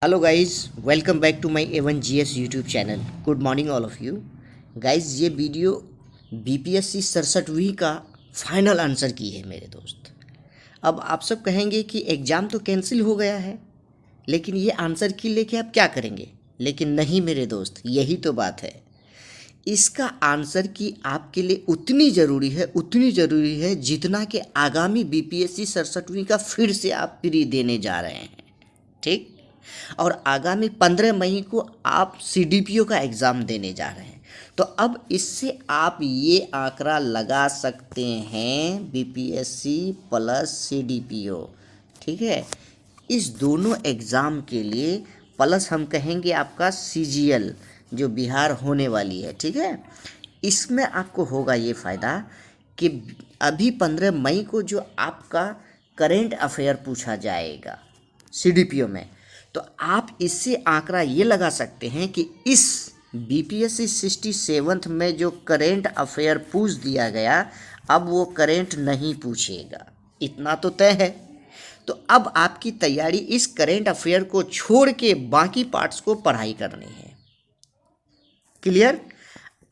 Hello guys, welcome back to my A1 GS YouTube channel. Good morning all of you guys. ये video BPSC 67वीं का final answer की है मेरे दोस्त। अब आप सब कहेंगे कि एग्ज़ाम तो कैंसिल हो गया है, लेकिन ये आंसर की लेके आप क्या करेंगे। लेकिन नहीं मेरे दोस्त, यही तो बात है। इसका आंसर की आपके लिए उतनी ज़रूरी है जितना कि आगामी बीपीएससी 67वीं का फिर से आप प्री देने जा रहे हैं। ठीक। और आगामी 15 मई को आप सीडीपीओ का एग्ज़ाम देने जा रहे हैं। तो अब इससे आप ये आंकड़ा लगा सकते हैं बीपीएससी प्लस सीडीपीओ। ठीक है, इस दोनों एग्ज़ाम के लिए प्लस हम कहेंगे आपका सीजीएल जो बिहार होने वाली है। ठीक है, इसमें आपको होगा ये फ़ायदा कि अभी 15 मई को जो आपका करेंट अफेयर पूछा जाएगा सीडीपीओ में, तो आप इससे आंकड़ा ये लगा सकते हैं कि इस बीपीएससी 67th में जो करेंट अफेयर पूछ दिया गया, अब वो करेंट नहीं पूछेगा। इतना तो तय है। तो अब आपकी तैयारी इस करेंट अफेयर को छोड़ के बाकी पार्ट्स को पढ़ाई करनी है। क्लियर।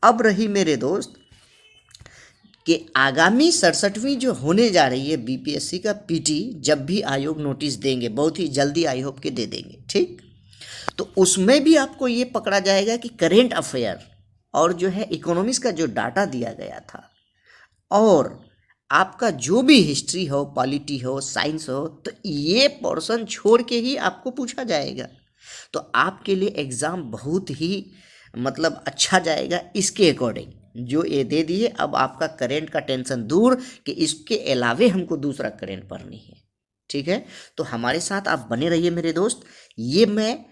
अब रही मेरे दोस्त कि आगामी 67वीं जो होने जा रही है बीपीएससी का पीटी, जब भी आयोग नोटिस देंगे, बहुत ही जल्दी आई होप के दे देंगे। ठीक, तो उसमें भी आपको ये पकड़ा जाएगा कि करेंट अफेयर और जो है इकोनॉमिक्स का जो डाटा दिया गया था और आपका जो भी हिस्ट्री हो, पॉलिटी हो, साइंस हो, तो ये पोर्शन छोड़ के ही आपको पूछा जाएगा। तो आपके लिए एग्ज़ाम बहुत ही अच्छा जाएगा। इसके अकॉर्डिंग जो ये दे दिए, अब आपका करेंट का टेंशन दूर कि इसके अलावे हमको दूसरा करेंट पढ़नी है। ठीक है, तो हमारे साथ आप बने रहिए मेरे दोस्त। ये मैं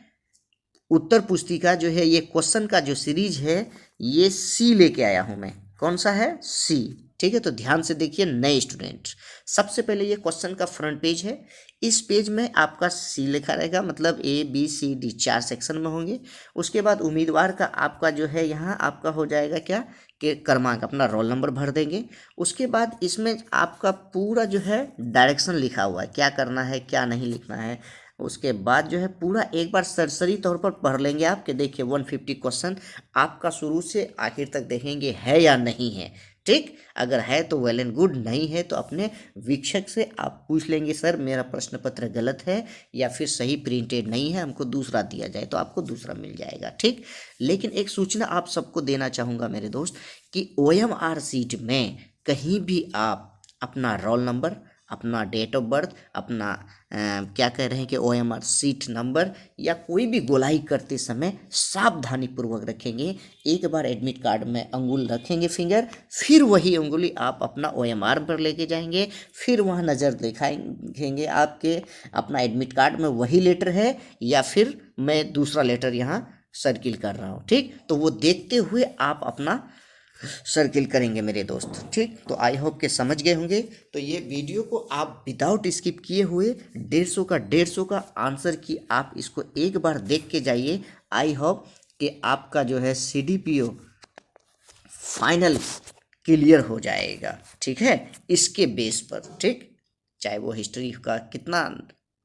उत्तर पुस्तिका जो है, ये क्वेश्चन का जो सीरीज है, ये सी लेके आया हूँ मैं। कौन सा है? सी। ठीक है, तो ध्यान से देखिए नए स्टूडेंट। सबसे पहले ये क्वेश्चन का फ्रंट पेज है। इस पेज में आपका सी लिखा रहेगा, मतलब ABCD 4 सेक्शन में होंगे। उसके बाद उम्मीदवार का आपका जो है यहाँ आपका हो जाएगा क्या कि क्रमांक, अपना रोल नंबर भर देंगे। उसके बाद इसमें आपका पूरा जो है डायरेक्शन लिखा हुआ है, क्या करना है क्या नहीं लिखना है। उसके बाद जो है पूरा एक बार सरसरी तौर पर पढ़ लेंगे आप कि देखिए 150 क्वेश्चन आपका शुरू से आखिर तक देखेंगे है या नहीं है। ठीक, अगर है तो वेल एंड गुड, नहीं है तो अपने वीक्षक से आप पूछ लेंगे, सर मेरा प्रश्न पत्र गलत है या फिर सही प्रिंटेड नहीं है, हमको दूसरा दिया जाए, तो आपको दूसरा मिल जाएगा। ठीक, लेकिन एक सूचना आप सबको देना चाहूँगा मेरे दोस्त कि OMR सीट में कहीं भी आप अपना रोल नंबर, अपना डेट ऑफ बर्थ, अपना क्या कह रहे हैं कि OMR सीट नंबर या कोई भी गोलाई करते समय सावधानी पूर्वक रखेंगे। एक बार एडमिट कार्ड में अंगुल रखेंगे फिंगर, फिर वही उंगली आप अपना OMR पर लेके जाएंगे, फिर वहाँ नज़र दिखाएंगे आपके अपना एडमिट कार्ड में वही लेटर है या फिर मैं दूसरा लेटर यहाँ सर्किल कर रहा हूँ। ठीक, तो वो देखते हुए आप अपना सर्किल करेंगे मेरे दोस्त। ठीक, तो आई होप के समझ गए होंगे। तो ये वीडियो को आप विदाउट स्किप किए हुए 150 का आंसर की आप इसको एक बार देख के जाइए। आई होप कि आपका जो है सीडीपीओ फाइनल क्लियर हो जाएगा। ठीक है, इसके बेस पर। ठीक, चाहे वो हिस्ट्री का कितना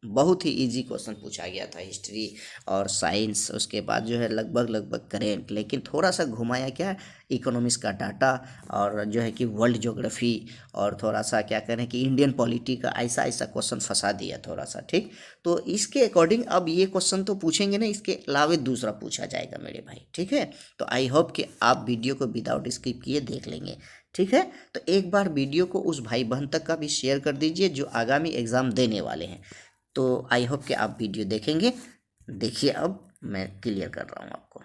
बहुत ही इजी क्वेश्चन पूछा गया था, हिस्ट्री और साइंस, उसके बाद जो है लगभग करेंट, लेकिन थोड़ा सा घुमाया क्या इकोनॉमिक्स का डाटा और जो है कि वर्ल्ड ज्योग्राफी और थोड़ा सा क्या करें कि इंडियन पॉलिटी का ऐसा क्वेश्चन फंसा दिया थोड़ा सा। ठीक, तो इसके अकॉर्डिंग अब ये क्वेश्चन तो पूछेंगे ना, इसके अलावे दूसरा पूछा जाएगा मेरे भाई। ठीक है, तो आई होप कि आप वीडियो को विदाउट स्किप किए देख लेंगे। ठीक है, तो एक बार वीडियो को उस भाई बहन तक का भी शेयर कर दीजिए जो आगामी एग्ज़ाम देने वाले हैं। तो आई होप कि आप वीडियो देखेंगे। देखिए, अब मैं क्लियर कर रहा हूँ आपको।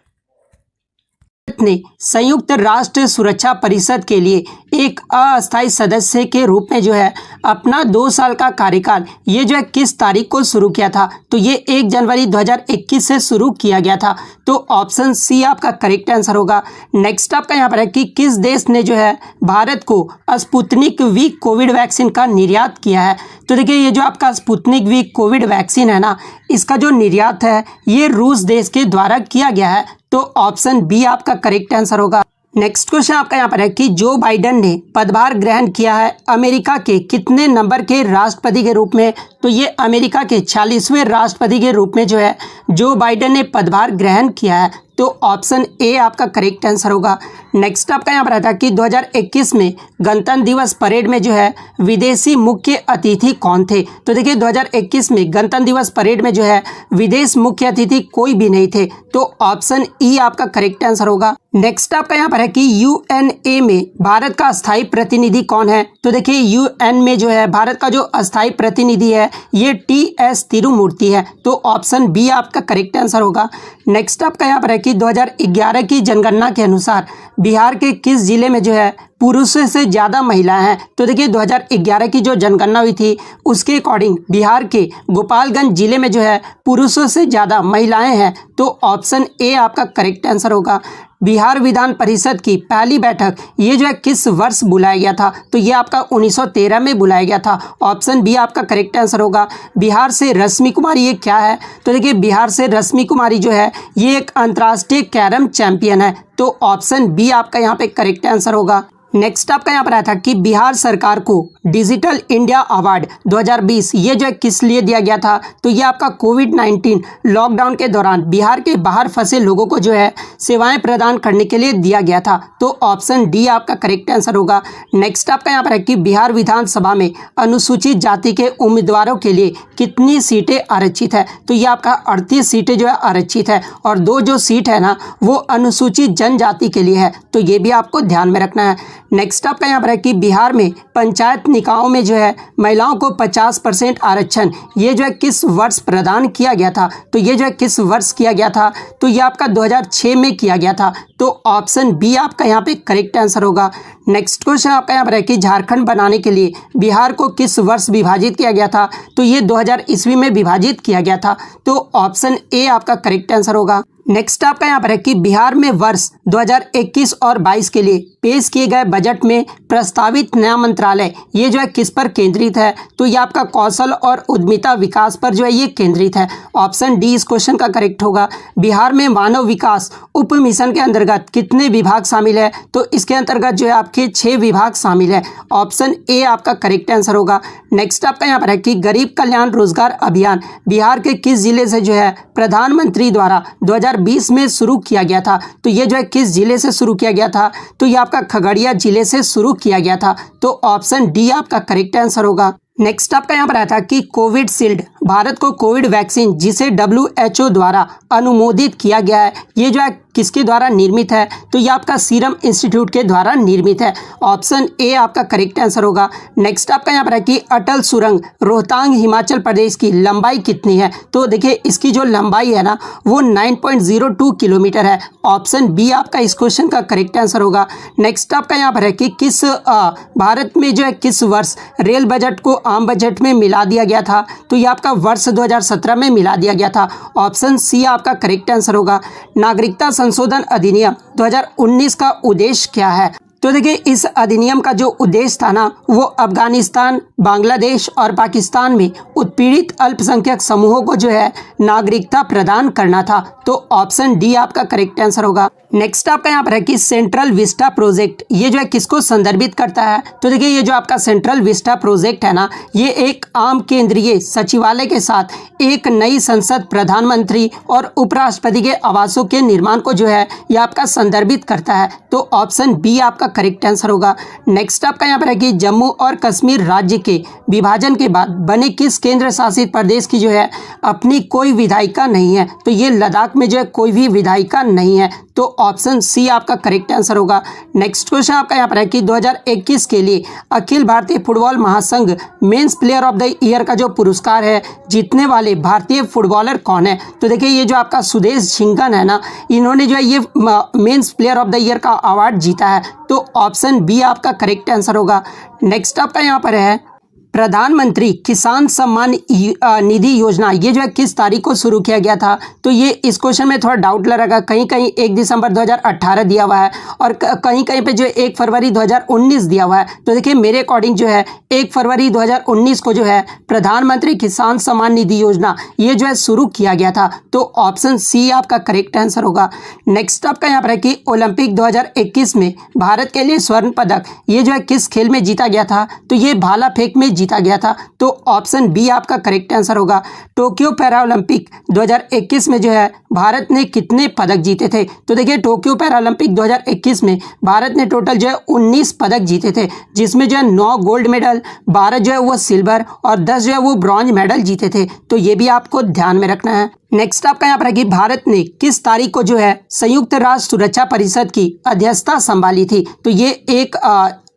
ने संयुक्त राष्ट्र सुरक्षा परिषद के लिए एक अस्थायी सदस्य के रूप में जो है अपना 2 साल का कार्यकाल ये जो है किस तारीख को शुरू किया था? तो ये 1 जनवरी 2021 से शुरू किया गया था। तो ऑप्शन सी आपका करेक्ट आंसर होगा। नेक्स्ट आपका यहाँ पर है कि किस देश ने जो है भारत को स्पुतनिक वी कोविड वैक्सीन का निर्यात किया है? तो देखिए, ये जो आपका स्पुतनिक वी कोविड वैक्सीन है ना, इसका जो निर्यात है ये रूस देश के द्वारा किया गया है। तो ऑप्शन बी आपका करेक्ट आंसर होगा। नेक्स्ट क्वेश्चन आपका यहाँ पर है कि जो बाइडेन ने पदभार ग्रहण किया है अमेरिका के कितने नंबर के राष्ट्रपति के रूप में? तो ये अमेरिका के 40वें राष्ट्रपति के रूप में जो है जो बाइडेन ने पदभार ग्रहण किया है। तो ऑप्शन ए आपका करेक्ट आंसर होगा। नेक्स्ट आपका यहाँ पर आता है कि 2021 में गणतंत्र दिवस परेड में जो है विदेशी मुख्य अतिथि कौन थे? तो देखिए 2021 में गणतंत्र दिवस परेड में जो है विदेश मुख्य अतिथि कोई भी नहीं थे। तो ऑप्शन ई आपका करेक्ट आंसर होगा। नेक्स्ट आपका यहाँ पर है कि यूएनए में भारत का स्थायी प्रतिनिधि कौन है? तो देखिए यूएन में जो है भारत का जो अस्थायी प्रतिनिधि है ये टी.एस. तिरुमूर्ति है। तो ऑप्शन बी आपका करेक्ट आंसर होगा। नेक्स्ट आपका यहाँ पर है कि 2011 की जनगणना के अनुसार बिहार के किस जिले में जो है पुरुषों से ज़्यादा महिलाएं हैं? तो देखिए 2011 की जो जनगणना हुई थी उसके अकॉर्डिंग बिहार के गोपालगंज जिले में जो है पुरुषों से ज़्यादा महिलाएं हैं। तो ऑप्शन ए आपका करेक्ट आंसर होगा। बिहार विधान परिषद की पहली बैठक ये जो है किस वर्ष बुलाया गया था? तो ये आपका 1913 में बुलाया गया था। ऑप्शन बी आपका करेक्ट आंसर होगा। बिहार से रश्मि कुमारी ये क्या है? तो देखिए बिहार से रश्मि कुमारी जो है ये एक अंतर्राष्ट्रीय कैरम चैंपियन है। तो ऑप्शन बी आपका यहाँ पे करेक्ट आंसर होगा। नेक्स्ट आपका यहाँ पर आया था कि बिहार सरकार को डिजिटल इंडिया अवार्ड 2020 ये जो है किस लिए दिया गया था? तो ये आपका कोविड-19 लॉकडाउन के दौरान बिहार के बाहर फंसे लोगों को जो है सेवाएं प्रदान करने के लिए दिया गया था। तो ऑप्शन डी आपका करेक्ट आंसर होगा। नेक्स्ट आपका यहाँ पर है कि बिहार विधानसभा में अनुसूचित जाति के उम्मीदवारों के लिए कितनी सीटें आरक्षित है? तो ये आपका 38 सीटें जो है आरक्षित है और 2 जो सीट है ना वो अनुसूचित जनजाति के लिए है। तो ये भी आपको ध्यान में रखना है। नेक्स्ट आपका यहाँ पर है कि बिहार में पंचायत निकायों में जो है महिलाओं को 50% आरक्षण ये जो है किस वर्ष प्रदान किया गया था? तो ये जो है किस वर्ष किया गया था? तो ये आपका 2006 में किया गया था। तो ऑप्शन बी आपका यहाँ पे करेक्ट आंसर होगा। नेक्स्ट क्वेश्चन आपका यहाँ पर है कि झारखंड बनाने के लिए बिहार को किस वर्ष विभाजित किया गया था? तो ये 2000 ईस्वी में विभाजित किया गया था। तो ऑप्शन ए आपका करेक्ट आंसर होगा। नेक्स्ट आपका यहाँ पर है कि बिहार में वर्ष 2021 और 22 के लिए पेश किए गए बजट में प्रस्तावित नया मंत्रालय ये जो है किस पर केंद्रित है? तो ये आपका कौशल और उद्यमिता विकास पर जो है ये केंद्रित है। ऑप्शन डी इस क्वेश्चन का करेक्ट होगा। बिहार में मानव विकास उप मिशन के अंतर्गत कितने विभाग शामिल है? तो इसके अंतर्गत जो है आपके 6 विभाग शामिल है। ऑप्शन ए आपका करेक्ट आंसर होगा। नेक्स्ट आपका यहाँ पर है कि गरीब कल्याण रोजगार अभियान बिहार के किस जिले से जो है प्रधानमंत्री द्वारा 2020 में शुरू किया गया था? तो ये जो है किस जिले से शुरू किया गया था? तो ये आपका खगड़िया जिले से शुरू किया गया था। तो ऑप्शन डी आपका करेक्ट आंसर होगा। नेक्स्ट आपका यहाँ पर आया था कि कोविशील्ड भारत को कोविड वैक्सीन जिसे WHO द्वारा अनुमोदित किया गया है ये जो है किसके द्वारा निर्मित है? तो ये आपका सीरम इंस्टीट्यूट के द्वारा निर्मित है। ऑप्शन ए आपका करेक्ट आंसर होगा। नेक्स्ट आपका यहाँ पर है कि अटल सुरंग रोहतांग हिमाचल प्रदेश की लंबाई कितनी है? तो देखिए इसकी जो लंबाई है ना वो 9.02 किलोमीटर है। ऑप्शन बी आपका इस क्वेश्चन का करेक्ट आंसर होगा। नेक्स्ट आपका यहाँ पर है कि किस भारत में जो है किस वर्ष रेल बजट को आम बजट में मिला दिया गया था? तो ये आपका वर्ष 2017 में मिला दिया गया था। ऑप्शन सी आपका करेक्ट आंसर होगा। नागरिकता संशोधन अधिनियम 2019 का उद्देश्य क्या है? तो देखिए इस अधिनियम का जो उद्देश्य था ना वो अफगानिस्तान, बांग्लादेश और पाकिस्तान में उत्पीड़ित अल्पसंख्यक समूहों को जो है नागरिकता प्रदान करना था। तो ऑप्शन डी आपका करेक्ट आंसर होगा। नेक्स्ट आपका यहाँ पर है कि सेंट्रल विस्टा प्रोजेक्ट ये जो है किसको संदर्भित करता है? तो देखिए ये जो आपका सेंट्रल विस्टा प्रोजेक्ट है ना ये एक आम केंद्रीय सचिवालय के साथ एक नई संसद, प्रधानमंत्री और उपराष्ट्रपति के आवासों के निर्माण को जो है ये आपका संदर्भित करता है। तो ऑप्शन बी आपका करेक्ट आंसर होगा। नेक्स्ट आपका यहाँ पर है कि जम्मू और कश्मीर राज्य के विभाजन के बाद बने किस केंद्र शासित प्रदेश की जो है अपनी कोई विधायिका नहीं है? तो ये लद्दाख में जो है कोई भी विधायिका नहीं है। तो ऑप्शन सी आपका करेक्ट आंसर होगा। नेक्स्ट क्वेश्चन आपका यहाँ पर है कि 2021 के लिए अखिल भारतीय फुटबॉल महासंघ men's player of the year का जो पुरस्कार है जीतने वाले भारतीय फुटबॉलर कौन है? तो देखिए ये जो आपका सुदेश झिंगन है ना इन्होंने जो है ये men's player of the year का अवार्ड जीता है। तो ऑप्शन बी आपका करेक्ट आंसर होगा। नेक्स्ट आपका यहाँ पर है प्रधानमंत्री किसान सम्मान निधि योजना ये जो है किस तारीख को शुरू किया गया था? तो ये इस क्वेश्चन में थोड़ा डाउट लगेगा, कहीं कहीं 1 दिसंबर 2018 दिया हुआ है और कहीं कहीं पे जो 1 फरवरी 2019 दिया हुआ है। तो देखिए मेरे अकॉर्डिंग जो है 1 फरवरी 2019 को जो है प्रधानमंत्री किसान सम्मान निधि योजना ये जो है शुरू किया गया था। तो ऑप्शन सी आपका करेक्ट आंसर होगा। नेक्स्ट आपका यहाँ पर है कि ओलंपिक 2021 में भारत के लिए स्वर्ण पदक ये जो है किस खेल में जीता गया था? तो ये भाला फेंक में जीता गया था। तो ऑप्शन बी आपका करेक्ट आंसर होगा। टोक्यो पैरालंपिक 2021 में जो है भारत ने कितने पदक जीते थे? तो देखिए टोक्यो पैरालंपिक 2021 में भारत ने टोटल जो है 19 पदक जीते थे, जिसमें जो है 9 गोल्ड मेडल, 12 जो है वो सिल्वर और 10 जो है वो ब्रॉन्ज मेडल जीते थे। तो ये भी आपको ध्यान में रखना है। नेक्स्ट आपका यहाँ पर है कि भारत ने किस तारीख को जो है संयुक्त राष्ट्र सुरक्षा परिषद की अध्यक्षता संभाली थी? तो ये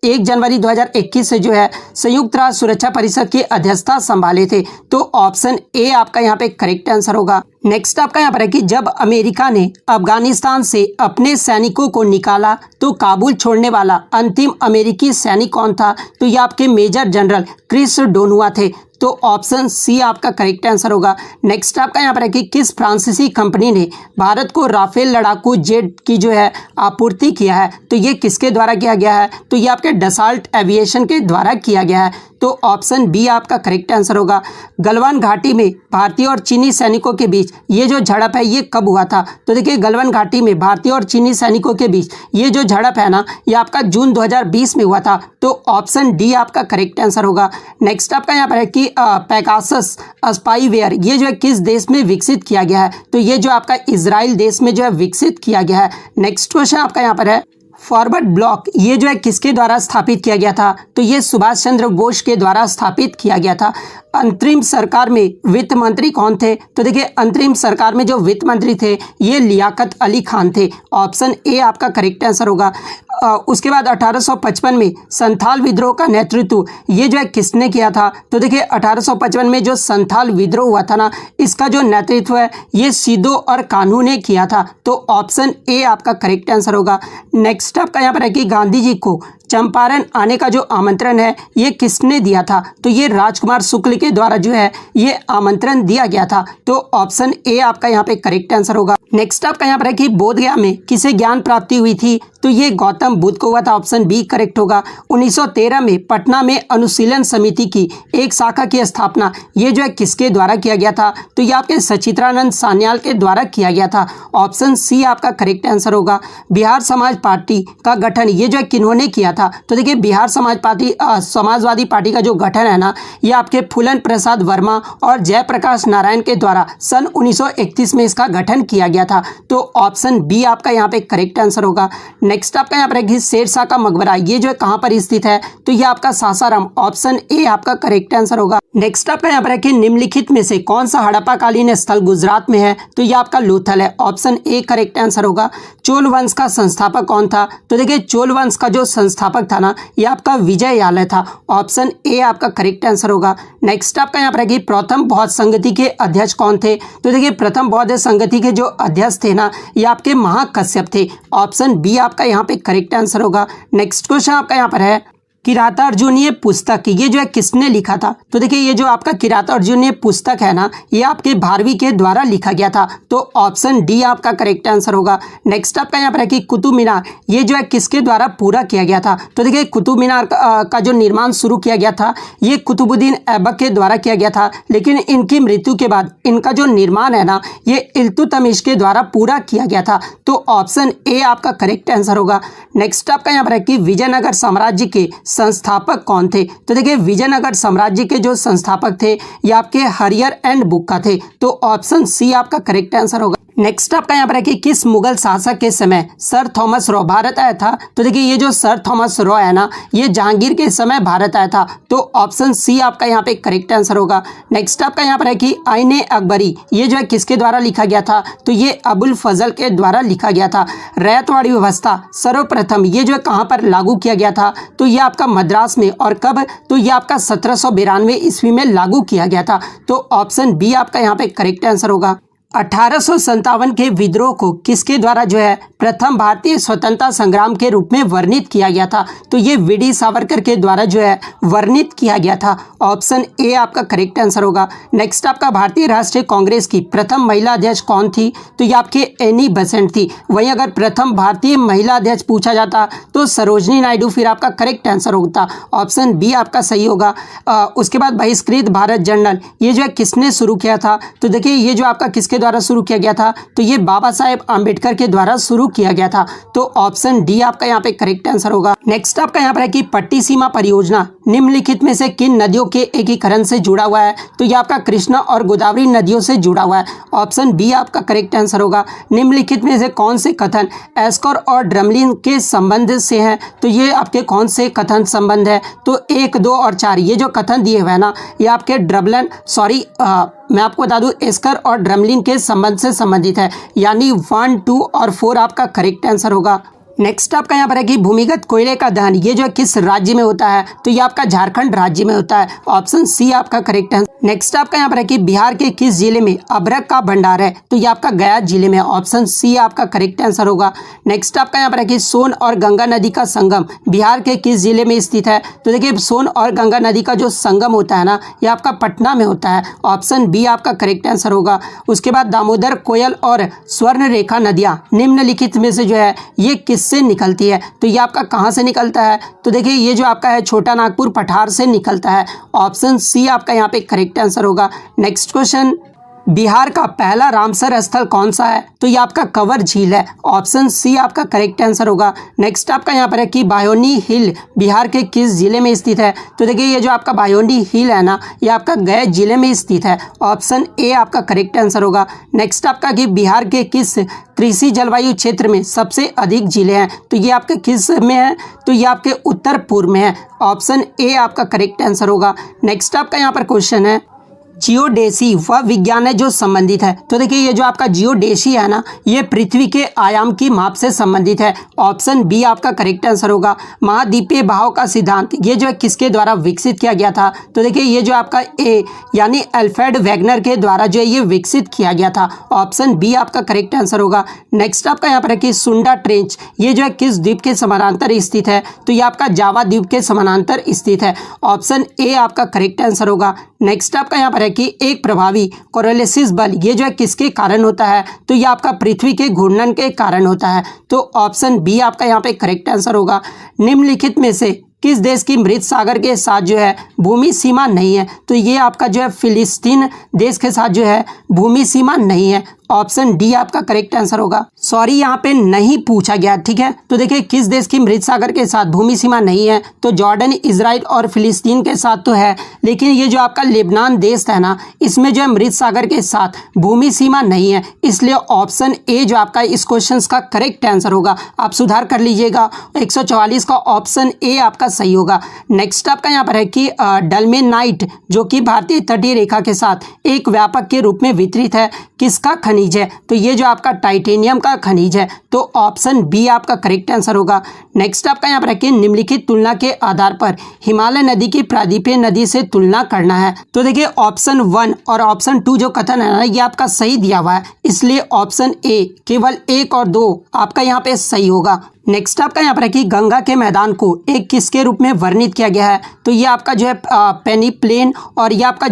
1 जनवरी 2021 से जो है संयुक्त राष्ट्र सुरक्षा परिषद की अध्यक्षता संभाले थे। तो ऑप्शन ए आपका यहाँ पे करेक्ट आंसर होगा। नेक्स्ट आपका यहाँ पर है कि जब अमेरिका ने अफगानिस्तान से अपने सैनिकों को निकाला तो काबुल छोड़ने वाला अंतिम अमेरिकी सैनिक कौन था? तो ये आपके मेजर जनरल क्रिस डोनुआ थे। तो ऑप्शन सी आपका करेक्ट आंसर होगा। नेक्स्ट आपका यहाँ पर है कि किस फ्रांसीसी कंपनी ने भारत को राफेल लड़ाकू जेट की जो है आपूर्ति किया है? तो ये किसके द्वारा किया गया है? तो ये आपके डसाल्ट एविएशन के द्वारा किया गया है। तो ऑप्शन बी आपका करेक्ट आंसर होगा। गलवान घाटी में भारतीय और चीनी सैनिकों के बीच ये जो झड़प है ये कब हुआ था? तो देखिए गलवान घाटी में भारतीय और चीनी सैनिकों के बीच ये जो झड़प है ना, ये आपका जून 2020 में हुआ था। तो ऑप्शन डी आपका करेक्ट आंसर होगा। नेक्स्ट आपका यहाँ पर है कि पेगासस स्पाईवेयर ये जो है किस देश में विकसित किया गया है? तो ये जो आपका इजराइल देश में जो है विकसित किया गया है। नेक्स्ट क्वेश्चन आपका यहाँ पर है फॉरवर्ड ब्लॉक ये जो है किसके द्वारा स्थापित किया गया था? तो ये सुभाष चंद्र बोस के द्वारा स्थापित किया गया था। अंतरिम सरकार में वित्त मंत्री कौन थे? तो देखिए अंतरिम सरकार में जो वित्त मंत्री थे ये लियाकत अली खान थे। ऑप्शन ए आपका करेक्ट आंसर होगा। उसके बाद 1855 में संथाल विद्रोह का नेतृत्व ये जो है किसने किया था? तो देखिए 1855 में जो संथाल विद्रोह हुआ था ना, इसका जो नेतृत्व है ये सिदो और कान्हू ने किया था। तो ऑप्शन ए आपका करेक्ट आंसर होगा। नेक्स्ट आपका यहाँ पर है कि गांधी जी को चंपारण आने का जो आमंत्रण है ये किसने दिया था? तो ये राजकुमार शुक्ल के द्वारा जो है ये आमंत्रण दिया गया था। तो ऑप्शन ए आपका यहाँ पे करेक्ट आंसर होगा। नेक्स्ट आपका यहाँ पर है कि बोधगया में किसे ज्ञान प्राप्ति हुई थी? तो ये गौतम बुद्ध को हुआ था। ऑप्शन बी करेक्ट होगा। 1913 में पटना में अनुशीलन समिति की एक शाखा की स्थापना ये जो है किसके द्वारा किया गया था? तो ये आपके सचित्रानंद सान्याल के द्वारा किया गया था। ऑप्शन सी आपका करेक्ट आंसर होगा। बिहार समाज पार्टी का गठन ये जो है किन्होंने किया था? तो देखिए बिहार समाजवादी पार्टी का जो गठन है ना, ये आपके फूलन प्रसाद वर्मा और जयप्रकाश नारायण के द्वारा सन 1931 में इसका गठन किया गया था। तो ऑप्शन बी आपका यहाँ पे करेक्ट आंसर होगा। नेक्स्ट आपका यहाँ पर शेरशाह का मकबरा ये जो है कहाँ पर स्थित है? तो ये आपका सासाराम। ऑप्शन ए आपका करेक्ट आंसर होगा। नेक्स्ट आपका यहाँ पर है कि निम्नलिखित में से कौन सा हड़प्पाकालीन स्थल गुजरात में है? तो ये आपका लोथल है। ऑप्शन ए करेक्ट आंसर होगा। चोल वंश का संस्थापक कौन था? तो देखिए चोल वंश का जो संस्थापक था ना, ये आपका विजययालय था। ऑप्शन ए आपका करेक्ट आंसर होगा। नेक्स्ट आपका यहाँ पर है कि प्रथम बौद्ध संगति के अध्यक्ष कौन थे? तो देखिए प्रथम बौद्ध संगति के जो अध्यक्ष थे ना, ये आपके महाकश्यप थे। ऑप्शन बी आपका यहाँ पे करेक्ट आंसर होगा। नेक्स्ट क्वेश्चन आपका यहाँ पर है किराता अर्जुनीय पुस्तक ये जो है किसने लिखा था? तो देखिए ये जो आपका किराता अर्जुनीय पुस्तक है ना, ये आपके भारवी के द्वारा लिखा गया था। तो ऑप्शन डी आपका करेक्ट आंसर होगा। नेक्स्ट आपका यहाँ पर है कि कुतुब मीनार ये जो है किसके द्वारा पूरा किया गया था? तो देखिए कुतुब मीनार का जो निर्माण शुरू किया गया था ये कुतुबुद्दीन ऐबक के द्वारा किया गया था, लेकिन इनकी मृत्यु के बाद इनका जो निर्माण है ना, ये इल्तुतमिश के द्वारा पूरा किया गया था। तो ऑप्शन ए आपका करेक्ट आंसर होगा। नेक्स्ट आपका यहाँ पर है कि विजयनगर साम्राज्य के संस्थापक कौन थे? तो देखिए विजयनगर साम्राज्य के जो संस्थापक थे ये आपके हरियर एंड बुक्का थे। तो ऑप्शन सी आपका करेक्ट आंसर होगा। नेक्स्ट आपका यहाँ पर है कि किस मुगल शासक के समय सर थॉमस रॉ भारत आया था? तो देखिए ये जो सर थॉमस रॉ है ना, ये जहांगीर के समय भारत आया था। तो ऑप्शन सी आपका यहाँ पे करेक्ट आंसर होगा। नेक्स्ट आपका यहाँ पर है कि आईने अकबरी ये जो है किसके द्वारा लिखा गया था? तो ये अबुल फजल के द्वारा लिखा गया था। रैयतवाड़ी व्यवस्था सर्वप्रथम ये जो है कहाँ पर लागू किया गया था? तो ये आपका मद्रास में। और कब? तो ये आपका 1792 ईस्वी में लागू किया गया था। तो ऑप्शन बी आपका यहाँ पे करेक्ट आंसर होगा। 1857 के विद्रोह को किसके द्वारा जो है प्रथम भारतीय स्वतंत्रता संग्राम के रूप में वर्णित किया गया था? तो ये वीडी सावरकर के द्वारा जो है वर्णित किया गया था। ऑप्शन ए आपका करेक्ट आंसर होगा। नेक्स्ट आपका भारतीय राष्ट्रीय कांग्रेस की प्रथम महिला अध्यक्ष कौन थी? तो ये आपके एनी बेसेंट थी। वहीं अगर प्रथम भारतीय महिला अध्यक्ष पूछा जाता तो सरोजनी नायडू फिर आपका करेक्ट आंसर होता। ऑप्शन बी आपका सही होगा। उसके बाद बहिष्कृत भारत जर्नल ये जो है किसने शुरू किया था? तो देखिए ये जो आपका किसके द्वारा शुरू किया गया था? तो ये बाबा साहेब आम्बेडकर के द्वारा शुरू किया गया था। तो ऑप्शन डी आपका यहाँ पे करेक्ट आंसर होगा। नेक्स्ट आपका यहाँ पर है कि पट्टी सीमा परियोजना निम्नलिखित में से किन नदियों के एकीकरण से जुड़ा हुआ है? तो ये आपका कृष्णा और गोदावरी नदियों से जुड़ा हुआ है। ऑप्शन बी आपका करेक्ट आंसर होगा। निम्नलिखित में से कौन से कथन एस्कर और ड्रमलिन के संबंध से हैं? तो ये आपके कौन से कथन संबंध है? तो 1, 2 और 4 ये जो कथन दिए हुए हैं ना ये आपके मैं आपको बता दूं एस्कर और ड्रमलिन के संबंध से संबंधित है, यानी 1, 2 और 4 आपका करेक्ट आंसर होगा। नेक्स्ट आपका यहाँ पर है कि भूमिगत कोयले का दहन ये जो है किस राज्य में होता है? तो ये आपका झारखंड राज्य में होता है। ऑप्शन सी आपका करेक्ट आंसर। नेक्स्ट आपका यहाँ पर है कि बिहार के किस जिले में अभ्रक का भंडार है? तो ये आपका गया जिले में। ऑप्शन सी आपका करेक्ट आंसर होगा। नेक्स्ट आपका यहाँ पर है कि सोन और गंगा नदी का संगम बिहार के किस जिले में स्थित है? तो देखिए सोन और गंगा नदी का जो संगम होता है ना ये आपका पटना में होता है। ऑप्शन बी आपका करेक्ट आंसर होगा। उसके बाद दामोदर, कोयल और स्वर्ण रेखा नदियाँ निम्नलिखित में से जो है ये किससे निकलती है? तो ये आपका कहाँ से निकलता है? तो देखिए ये जो आपका है छोटा नागपुर पठार से निकलता है। ऑप्शन सी आपका यहाँ पे करेक्ट आंसर होगा। नेक्स्ट क्वेश्चन, बिहार का पहला रामसर स्थल कौन सा है? तो ये आपका कंवर झील है। ऑप्शन सी आपका करेक्ट आंसर होगा। नेक्स्ट आपका यहाँ पर है कि बायोनी हिल बिहार के किस जिले में स्थित है? तो देखिए ये जो आपका बायोनी हिल है ना ये आपका गया जिले में स्थित है। ऑप्शन ए आपका करेक्ट आंसर होगा। नेक्स्ट आपका कि बिहार के किस कृषि जलवायु क्षेत्र में सबसे अधिक जिले हैं? तो ये आपके किस में है? तो ये आपके उत्तर पूर्व में है। ऑप्शन ए आपका करेक्ट आंसर होगा। नेक्स्ट आपका यहाँ पर क्वेश्चन है जियोडेसी वह विज्ञान है जो संबंधित है। तो देखिए ये जो आपका जियोडेसी है ना ये पृथ्वी के आयाम की माप से संबंधित है। ऑप्शन बी आपका करेक्ट आंसर होगा। महाद्वीपीय भाव का सिद्धांत ये जो है किसके द्वारा विकसित किया गया था? तो देखिए ये जो आपका ए यानी अल्फ्रेड वैगनर के द्वारा जो है ये विकसित किया गया था। ऑप्शन बी आपका करेक्ट आंसर होगा। नेक्स्ट आपका यहाँ पर है कि सुंडा ट्रेंच ये जो है किस द्वीप के समानांतर स्थित है? तो ये आपका जावा द्वीप के समानांतर स्थित है। ऑप्शन ए आपका करेक्ट आंसर होगा। नेक्स्ट आपका यहाँ पर कि एक प्रभावी कोरोलिसिस बल ये जो है किसके कारण होता है? तो ये आपका पृथ्वी के घूर्णन के कारण होता है। तो ऑप्शन बी आपका यहाँ पे करेक्ट आंसर होगा। निम्नलिखित में से किस देश की मृत सागर के साथ जो है भूमि सीमा नहीं है? तो ये आपका जो है फिलिस्तीन देश के साथ जो है भूमि सीमा नहीं है। ऑप्शन डी आपका करेक्ट आंसर होगा। सॉरी यहाँ पे नहीं पूछा गया, ठीक है। तो देखिए किस देश की मृत सागर के साथ भूमि सीमा नहीं है? तो जॉर्डन, इजराइल और फिलिस्तीन के साथ तो है, लेकिन ये जो आपका लेबनान देश है ना इसमें जो है मृत सागर के साथ भूमि सीमा नहीं है। इसलिए ऑप्शन ए जो आपका इस क्वेश्चन का करेक्ट आंसर होगा। आप सुधार कर लीजिएगा। 144 का ऑप्शन ए आपका सही होगा। नेक्स्ट आपका यहाँ पर है कि डल्मेनाइट जो कि भारतीय तटीय रेखा के साथ एक व्यापक के रूप में वितरित है, किसका खनिज है? तो ये जो आपका टाइटेनियम का खनिज है। तो ऑप्शन बी आपका करेक्ट आंसर होगा। नेक्स्ट आपका यहाँ पर है कि निम्नलिखित तुलना के आधार पर हिमालय नदी की प्रायद्वीपीय नदी से तुलना करना है। तो देखिए ऑप्शन 1 और ऑप्शन 2 जो कथन है ना ये आपका सही दिया हुआ है, इसलिए ऑप्शन ए केवल 1 और 2 आपका यहाँ पे सही होगा। नेक्स्ट आपका यहाँ पर है कि गंगा के मैदान को एक किसके रूप में वर्णित किया गया है? तो ये आपका जो है पेनिप्लेन और ये आपका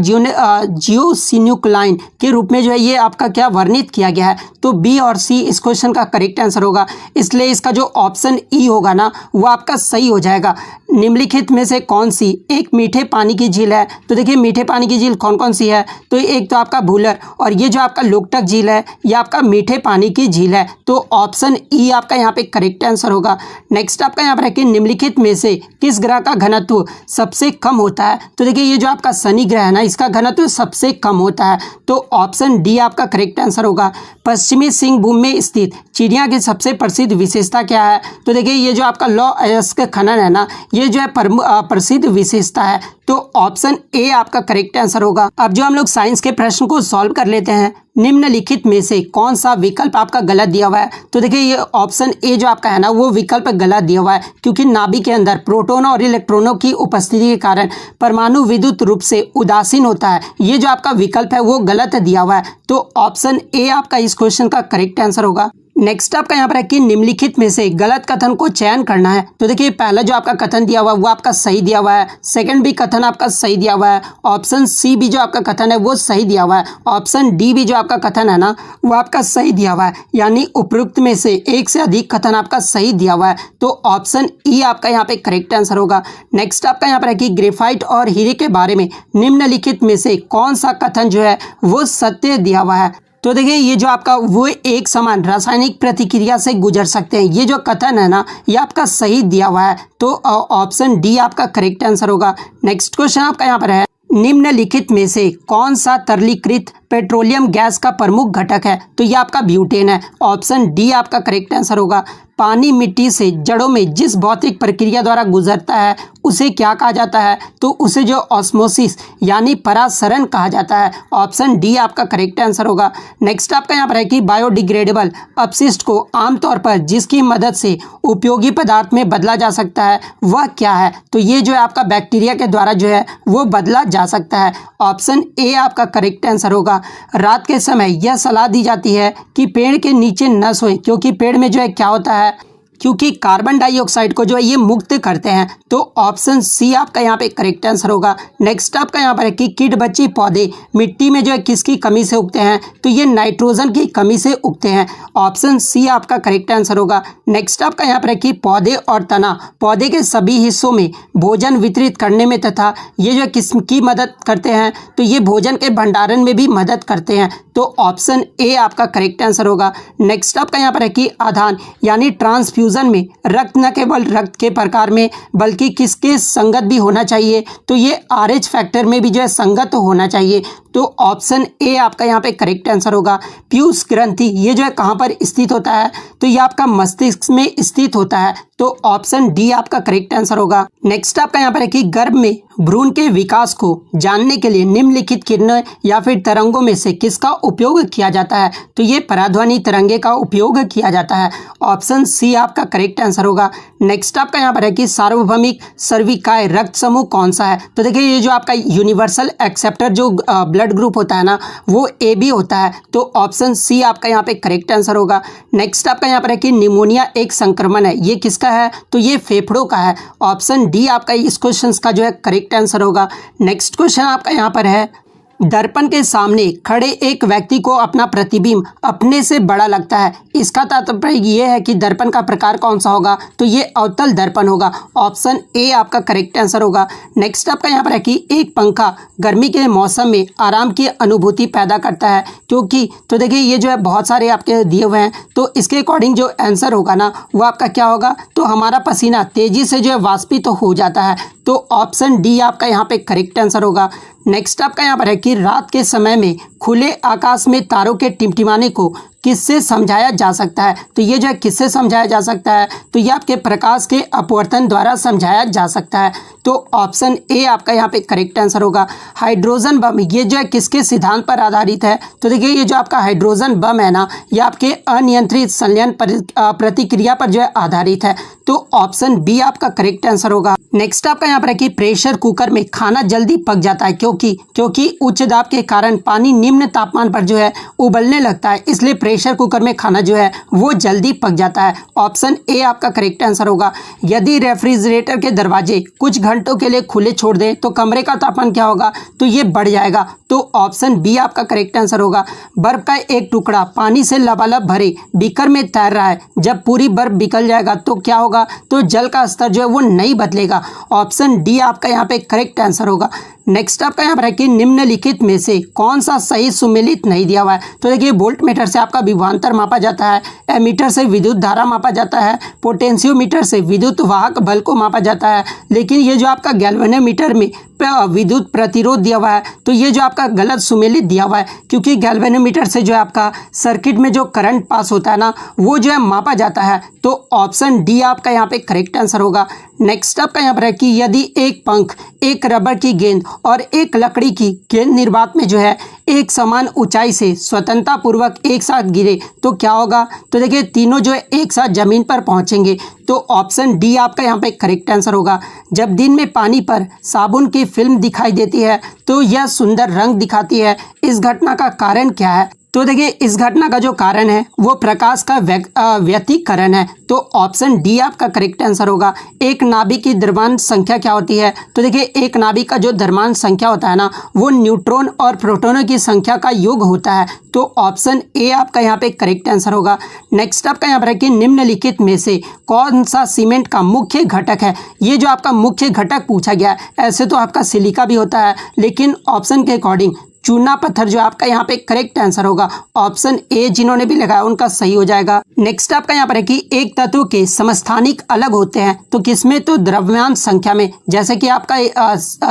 जियोसिन्यूक्लाइन के रूप में जो है ये आपका क्या वर्णित किया गया है? तो बी और सी इस क्वेश्चन का करेक्ट आंसर होगा। इसलिए इसका जो ऑप्शन ई होगा ना वो आपका सही हो जाएगा। निम्नलिखित में से कौन सी एक मीठे पानी की झील है? तो देखिए मीठे पानी की झील कौन कौन सी है? तो एक तो आपका भूलर और ये जो आपका लोकटक झील है ये आपका मीठे पानी की झील है। तो ऑप्शन ई आपका यहाँ पे करेक्ट आंसर होगा। नेक्स्ट आपका यहाँ पर है कि निम्नलिखित में से किस ग्रह का घनत्व सबसे कम होता है? तो देखिए ये जो आपका शनि ग्रह है ना इसका घनत्व सबसे कम होता है। तो ऑप्शन डी आपका करेक्ट आंसर होगा। पश्चिमी सिंहभूम में स्थित चिड़िया की सबसे प्रसिद्ध विशेषता क्या है? तो देखिए ये जो आपका लौह अयस्क खनन है ना ये जो है प्रसिद्ध विशेषता है। तो ऑप्शन ए आपका करेक्ट आंसर होगा। अब जो हम लोग साइंस के प्रश्न को सॉल्व कर लेते हैं, निम्नलिखित में से कौन सा विकल्प आपका गलत दिया हुआ है? तो देखिए ये ऑप्शन ए जो आपका है ना वो विकल्प गलत दिया हुआ है, क्योंकि नाभिक के अंदर प्रोटोनों और इलेक्ट्रॉनों की उपस्थिति के कारण परमाणु विद्युत रूप से उदासीन होता है। ये जो आपका विकल्प है वो गलत दिया हुआ है। तो ऑप्शन ए आपका इस क्वेश्चन का करेक्ट आंसर होगा। नेक्स्ट आपका यहाँ पर है कि निम्नलिखित में से गलत कथन को चयन करना है। तो देखिए पहला जो आपका कथन दिया हुआ है वो आपका सही दिया हुआ है, सेकंड भी कथन आपका सही दिया हुआ है, ऑप्शन सी भी जो आपका कथन है वो सही दिया हुआ है, ऑप्शन डी भी जो आपका कथन है ना वो आपका सही दिया हुआ है, यानी उपरोक्त में से एक से अधिक कथन आपका सही दिया हुआ है। तो ऑप्शन ई आपका यहाँ पे करेक्ट आंसर होगा। नेक्स्ट आपका यहाँ पर है कि ग्रेफाइट और हीरे के बारे में निम्नलिखित में से कौन सा कथन जो है वो सत्य दिया हुआ है। तो देखिए ये जो आपका वो एक समान रासायनिक प्रतिक्रिया से गुजर सकते हैं, ये जो कथन है ना ये आपका सही दिया हुआ है। तो ऑप्शन डी आपका करेक्ट आंसर होगा। नेक्स्ट क्वेश्चन आपका यहाँ पर है निम्नलिखित में से कौन सा तरलीकृत पेट्रोलियम गैस का प्रमुख घटक है। तो ये आपका ब्यूटेन है। ऑप्शन डी आपका करेक्ट आंसर होगा। पानी मिट्टी से जड़ों में जिस भौतिक प्रक्रिया द्वारा गुजरता है उसे क्या कहा जाता है। तो उसे जो ऑस्मोसिस यानी परासरण कहा जाता है। ऑप्शन डी आपका करेक्ट आंसर होगा। नेक्स्ट आपका यहाँ पर है कि बायोडिग्रेडेबल अपशिष्ट को आमतौर पर जिसकी मदद से उपयोगी पदार्थ में बदला जा सकता है वह क्या है। तो ये जो है आपका बैक्टीरिया के द्वारा जो है वो बदला जा सकता है। ऑप्शन ए आपका करेक्ट आंसर होगा। रात के समय यह सलाह दी जाती है कि पेड़ के नीचे न सोएं, क्योंकि पेड़ में जो है क्या होता है, क्योंकि कार्बन डाइऑक्साइड को जो है ये मुक्त करते हैं। तो ऑप्शन सी आपका यहाँ पे करेक्ट आंसर होगा। नेक्स्ट आपका यहाँ पर है कि कीट बच्ची पौधे मिट्टी में जो है किसकी कमी से उगते हैं। तो ये नाइट्रोजन की कमी से उगते हैं। ऑप्शन सी आपका करेक्ट आंसर होगा। नेक्स्ट आपका यहाँ पर है कि पौधे और तना पौधे के सभी हिस्सों में भोजन वितरित करने में तथा ये जो किसकी मदद करते हैं। तो ये भोजन के भंडारण में भी मदद करते हैं। तो ऑप्शन ए आपका करेक्ट आंसर होगा। नेक्स्ट आपका यहाँ पर है कि आधान यानी ट्रांसफ्यूजन में रक्त न केवल रक्त के प्रकार में बल्कि किसके संगत भी होना चाहिए। तो ये RH फैक्टर में भी जो है संगत होना चाहिए। तो ऑप्शन ए आपका यहाँ पे करेक्ट आंसर होगा। पीयूष ग्रंथि ये जो है कहाँ पर स्थित होता है। तो ये आपका मस्तिष्क में स्थित होता है। तो ऑप्शन डी आपका करेक्ट आंसर होगा। नेक्स्ट आपका यहाँ पर है कि गर्भ में भ्रूण के विकास को जानने के लिए निम्नलिखित किरणों या फिर तरंगों में से किसका उपयोग किया जाता है। तो ये पराध्वनि तरंगे का उपयोग किया जाता है। ऑप्शन सी आपका करेक्ट आंसर होगा। नेक्स्ट आपका यहाँ पर है कि सार्वभौमिक सर्विकाय रक्त समूह कौन सा है। तो देखिए ये जो आपका यूनिवर्सल एक्सेप्टर जो ब्लड ग्रुप होता है ना वो AB होता है। तो ऑप्शन सी आपका यहाँ पे करेक्ट आंसर होगा। नेक्स्ट आपका यहाँ पर है कि निमोनिया एक संक्रमण है, ये किसका है। तो ये फेफड़ों का है। ऑप्शन डी आपका इस क्वेश्चन का जो है करेक्ट आंसर होगा। नेक्स्ट क्वेश्चन आपका यहाँ पर है दर्पण के सामने खड़े एक व्यक्ति को अपना प्रतिबिंब अपने से बड़ा लगता है, इसका तात्पर्य ये है कि दर्पण का प्रकार कौन सा होगा। तो ये अवतल दर्पण होगा। ऑप्शन ए आपका करेक्ट आंसर होगा। नेक्स्ट आपका यहाँ पर है कि एक पंखा गर्मी के मौसम में आराम की अनुभूति पैदा करता है, क्योंकि तो देखिए ये जो है बहुत सारे आपके दिए हुए हैं। तो इसके अकॉर्डिंग जो आंसर होगा ना वो आपका क्या होगा। तो हमारा पसीना तेजी से जो है वाष्पित तो हो जाता है। तो ऑप्शन डी आपका यहाँ पे करेक्ट आंसर होगा। नेक्स्ट आपका यहाँ पर है कि रात के समय में खुले आकाश में तारों के टिमटिमाने को किससे समझाया जा सकता है। तो ये जो है किससे समझाया जा सकता है। तो ये आपके प्रकाश के अपवर्तन द्वारा समझाया जा सकता है। तो ऑप्शन ए आपका यहाँ पे करेक्ट आंसर होगा। हाइड्रोजन बम ये जो है किसके सिद्धांत पर आधारित है। तो देखिए ये जो आपका हाइड्रोजन बम है ना ये आपके अनियंत्रित संलयन प्रतिक्रिया पर जो है आधारित है। तो ऑप्शन बी आपका करेक्ट आंसर होगा। नेक्स्ट आपका यहाँ पर है कि प्रेशर कुकर में खाना जल्दी पक जाता है, क्योंकि उच्च दाब के कारण पानी निम्न तापमान पर जो है उबलने लगता है, इसलिए प्रेशर कुकर में खाना जो है वो जल्दी पक जाता है। ऑप्शन ए आपका करेक्ट आंसर होगा। यदि रेफ्रिजरेटर के दरवाजे कुछ घंटों के लिए खुले छोड़ दें तो कमरे का तापमान क्या होगा। तो ये बढ़ जाएगा। तो ऑप्शन बी आपका करेक्ट आंसर होगा। बर्फ का एक टुकड़ा पानी से लबालब भरे बीकर में तैर रहा है, जब पूरी बर्फ पिघल जाएगा तो क्या होगा। तो जल का स्तर जो है वो नहीं बदलेगा। ऑप्शन डी आपका यहाँ पे करेक्ट आंसर होगा। नेक्स्ट आपका यहाँ पर है कि निम्नलिखित में से कौन सा सही सुमेलित नहीं दिया हुआ है। तो देखिए वोल्ट मीटर से आपका विभवांतर मापा जाता है, एमीटर से विद्युत धारा मापा जाता है, पोटेंशियोमीटर से विद्युत वाहक बल को मापा जाता है, लेकिन ये जो आपका गैल्वेनोमीटर में विद्युत प्रतिरोध दिया हुआ है। तो ये जो आपका गलत सुमेलित दिया हुआ है, क्योंकि गैल्वेनोमीटर से जो है आपका सर्किट में जो करंट पास होता है ना वो जो है मापा जाता है। तो ऑप्शन डी आपका यहाँ पे करेक्ट आंसर होगा। नेक्स्ट आपका यहाँ पर है कि यदि एक पंख, एक रबर की गेंद और एक लकड़ी की गेंद निर्वात में जो है एक समान ऊंचाई से स्वतंत्रता पूर्वक एक साथ गिरे तो क्या होगा। तो देखिए तीनों जो है एक साथ जमीन पर पहुंचेंगे। तो ऑप्शन डी आपका यहाँ पे करेक्ट आंसर होगा। जब दिन में पानी पर साबुन की फिल्म दिखाई देती है तो यह सुंदर रंग दिखाती है, इस घटना का कारण क्या है। तो देखिए इस घटना का जो कारण है वो प्रकाश का व्यतिकरण है। तो ऑप्शन डी आपका करेक्ट आंसर होगा। एक नाभिक की द्रव्यमान संख्या क्या होती है? तो देखिए एक नाभिक का जो द्रव्यमान संख्या होता है ना, वो न्यूट्रॉन और प्रोटॉनों की संख्या का योग होता है। तो ऑप्शन ए आपका यहाँ पे करेक्ट आंसर होगा। नेक्स्ट आपका यहाँ पर है कि निम्नलिखित में से कौन सा सीमेंट का मुख्य घटक है? ये जो आपका मुख्य घटक पूछा गया है, ऐसे तो आपका सिलिका भी होता है, लेकिन ऑप्शन के अकॉर्डिंग चूना पत्थर जो आपका यहाँ पे करेक्ट आंसर होगा। ऑप्शन ए जिन्होंने भी लगाया उनका सही हो जाएगा। नेक्स्ट आपका यहाँ पर है कि एक तत्व के समस्थानिक अलग होते हैं, तो किसमें? तो द्रव्यमान संख्या में। जैसे कि आपका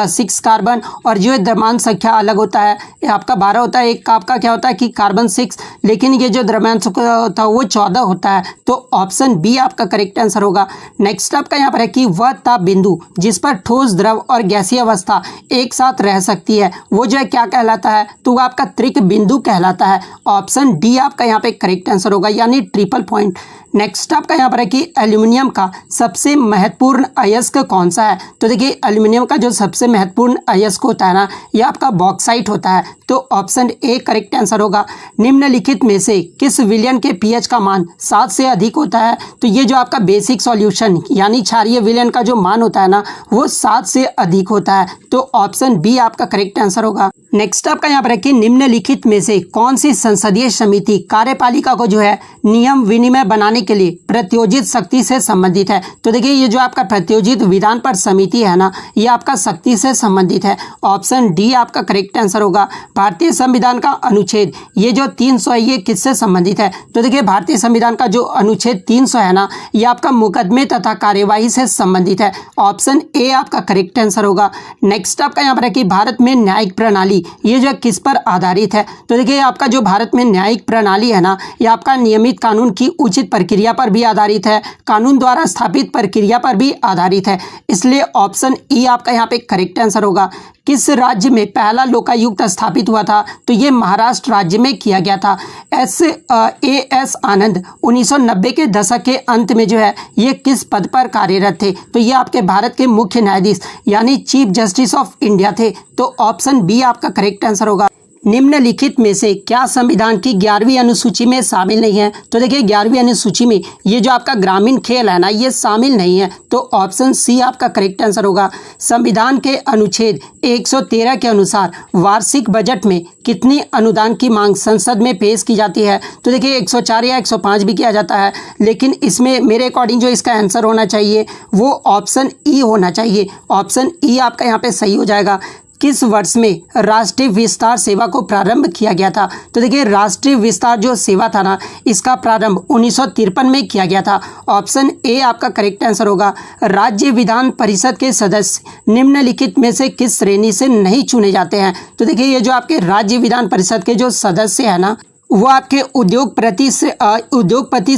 6 कार्बन और जो द्रव्यमान संख्या अलग होता है, आपका 12 होता है, एक का आपका क्या होता है कि कार्बन 6, लेकिन ये जो द्रव्यमान संख्या होता है वो 14 होता है। तो ऑप्शन बी आपका करेक्ट आंसर होगा। नेक्स्ट आपका यहाँ पर है कि वह ताप बिंदु जिस पर ठोस, द्रव और गैसीय अवस्था एक साथ रह सकती है, वो जो है क्या कहलाता है? तो वो आपका त्रिक बिंदु कहलाता है। ऑप्शन डी आपका यहाँ पे करेक्ट आंसर होगा, यानी ट्रिपल पॉइंट। नेक्स्ट आपका यहाँ पर है कि एल्यूमिनियम का सबसे महत्वपूर्ण अयस्क कौन सा है? तो देखिए एल्यूमिनियम का जो सबसे महत्वपूर्ण अयस्क होता है ना, ये आपका बॉक्साइट होता है। तो ऑप्शन ए करेक्ट आंसर होगा। निम्नलिखित में से किस विलयन के पीएच का मान 7 से अधिक होता है? तो ये जो आपका बेसिक सॉल्यूशन यानी क्षारीय विलयन का जो मान होता है ना, वो 7 से अधिक होता है। तो ऑप्शन बी आपका करेक्ट आंसर होगा। नेक्स्ट आपका यहाँ पर है कि निम्नलिखित में से कौन सी संसदीय समिति कार्यपालिका को जो है नियम विनिमय बनाने के लिए प्रत्योजित शक्ति से संबंधित है? तो देखिए ये जो आपका प्रत्योजित विधान पर समिति है ना, ये आपका शक्ति से संबंधित है। ऑप्शन डी आपका करेक्ट आंसर होगा। भारतीय संविधान का अनुच्छेद ये जो 300 है, ये किससे संबंधित है? तो देखिए भारतीय संविधान का जो अनुच्छेद 300 है ना, ये आपका मुकदमे तथा कार्यवाही से संबंधित है। ऑप्शन ए आपका करेक्ट आंसर होगा। नेक्स्ट आपका यहाँ पर है कि भारत में न्यायिक प्रणाली ये जो किस पर आधारित है? तो देखिए आपका जो भारत में न्यायिक प्रणाली है ना, ये आपका नियमित कानून की उचित प्रक्रिया पर भी आधारित है, कानून द्वारा स्थापित प्रक्रिया पर भी आधारित है। इसलिए ऑप्शन ई आपका यहाँ पे करेक्ट आंसर होगा। किस राज्य में पहला लोकायुक्त स्थापित हुआ था? तो ये महाराष्ट्र राज्य में किया गया था। एस आनंद 1990 के दशक के अंत में जो है ये किस पद पर कार्यरत थे? तो ये आपके भारत के मुख्य न्यायाधीश यानी चीफ जस्टिस ऑफ इंडिया थे। तो ऑप्शन बी आपका करेक्ट आंसर होगा। निम्नलिखित में से क्या संविधान की 11वीं अनुसूची में शामिल नहीं है? तो देखिए 11वीं अनुसूची में ये जो आपका ग्रामीण खेल है ना, ये शामिल नहीं है। तो ऑप्शन सी आपका करेक्ट आंसर होगा। संविधान के अनुच्छेद 113 के अनुसार वार्षिक बजट में कितनी अनुदान की मांग संसद में पेश की जाती है? तो देखिए 104 या 105 भी किया जाता है, लेकिन इसमें मेरे अकॉर्डिंग जो इसका आंसर होना चाहिए वो ऑप्शन ई होना चाहिए। ऑप्शन ई आपका यहाँ पे सही हो जाएगा। किस वर्ष में राष्ट्रीय विस्तार सेवा को प्रारंभ किया गया था? तो देखिए राष्ट्रीय विस्तार जो सेवा था ना, इसका प्रारंभ 1953 में किया गया था। ऑप्शन ए आपका करेक्ट आंसर होगा। राज्य विधान परिषद के सदस्य निम्नलिखित में से किस श्रेणी से नहीं चुने जाते हैं? तो देखिए ये जो आपके राज्य विधान परिषद के जो सदस्य है ना, वो आपके उद्योगपति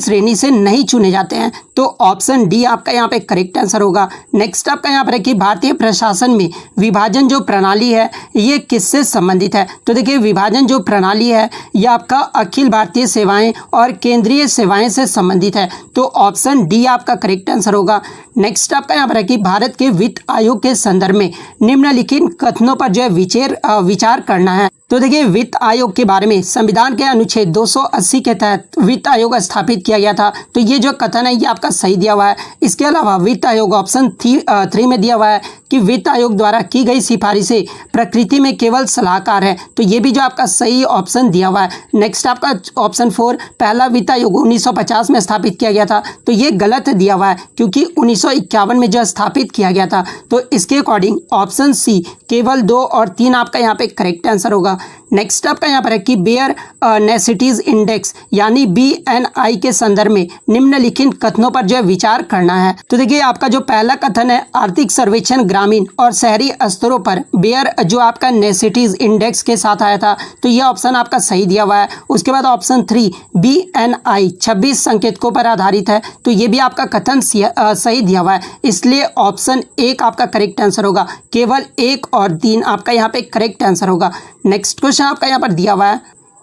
श्रेणी से नहीं चुने जाते हैं। तो ऑप्शन डी आपका यहाँ पे करेक्ट आंसर होगा। नेक्स्ट आपका यहाँ पर है कि भारतीय प्रशासन में विभाजन जो प्रणाली है ये किससे संबंधित है? तो देखिए विभाजन जो प्रणाली है ये आपका अखिल भारतीय सेवाएं और केंद्रीय सेवाएं से संबंधित है। तो ऑप्शन डी आपका करेक्ट आंसर होगा। नेक्स्ट आपका यहाँ पर है कि भारत के वित्त आयोग के संदर्भ में निम्नलिखित कथनों पर जो है विचार करना है। तो देखिए वित्त आयोग के बारे में संविधान के अनुच्छेद 280 के तहत वित्त आयोग स्थापित किया गया था। तो ये जो कथन है ये आपका सही दिया हुआ है। इसके अलावा वित्त आयोग ऑप्शन 3 में दिया हुआ है कि वित्त आयोग द्वारा की गई सिफारिशें प्रकृति में केवल सलाहकार है। तो ये भी जो आपका सही ऑप्शन दिया हुआ है। नेक्स्ट आपका ऑप्शन 4 पहला वित्त आयोग 1950 में स्थापित किया गया था। तो ये गलत दिया हुआ है क्योंकि 1951 में जो स्थापित किया गया था। तो इसके अकॉर्डिंग ऑप्शन सी केवल 2 और 3 आपका यहाँ पे करेक्ट आंसर होगा। नेक्स्ट आपका यहाँ पर है कि बेयर नेसिटीज इंडेक्स यानी BNI के संदर्भ में निम्नलिखित कथनों पर जो है विचार करना है। तो देखिए आपका जो पहला कथन है आर्थिक सर्वेक्षण ग्रामीण और शहरी स्तरों पर बेयर जो आपका नेसिटीज इंडेक्स के साथ आया था। तो यह ऑप्शन आपका सही दिया हुआ है। उसके बाद ऑप्शन 3 BNI 26 संकेतकों पर आधारित है। तो ये भी आपका कथन सही दिया हुआ है। इसलिए ऑप्शन 1 आपका करेक्ट आंसर होगा। केवल 1 और 3 आपका यहाँ पे करेक्ट आंसर होगा। नेक्स्ट क्वेश्चन आपका यहाँ पर दिया हुआ है